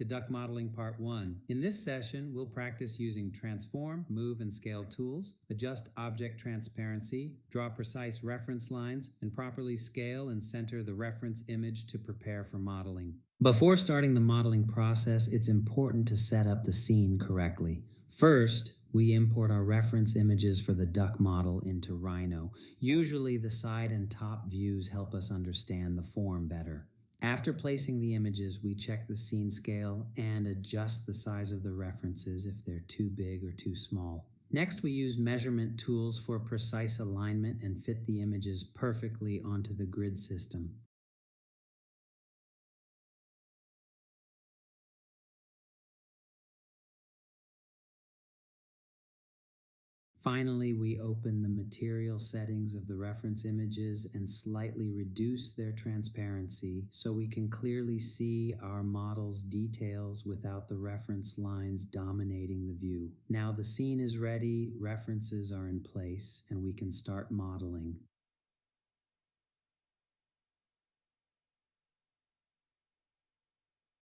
to Duck Modeling Part 1. In this session, we'll practice using transform, move, and scale tools, adjust object transparency, draw precise reference lines, and properly scale and center the reference image to prepare for modeling. Before starting the modeling process, it's important to set up the scene correctly. First, we import our reference images for the duck model into Rhino. Usually, the side and top views help us understand the form better. After placing the images, we check the scene scale and adjust the size of the references if they're too big or too small. Next, we use measurement tools for precise alignment and fit the images perfectly onto the grid system. Finally, we open the material settings of the reference images and slightly reduce their transparency so we can clearly see our model's details without the reference lines dominating the view. Now the scene is ready, references are in place, and we can start modeling.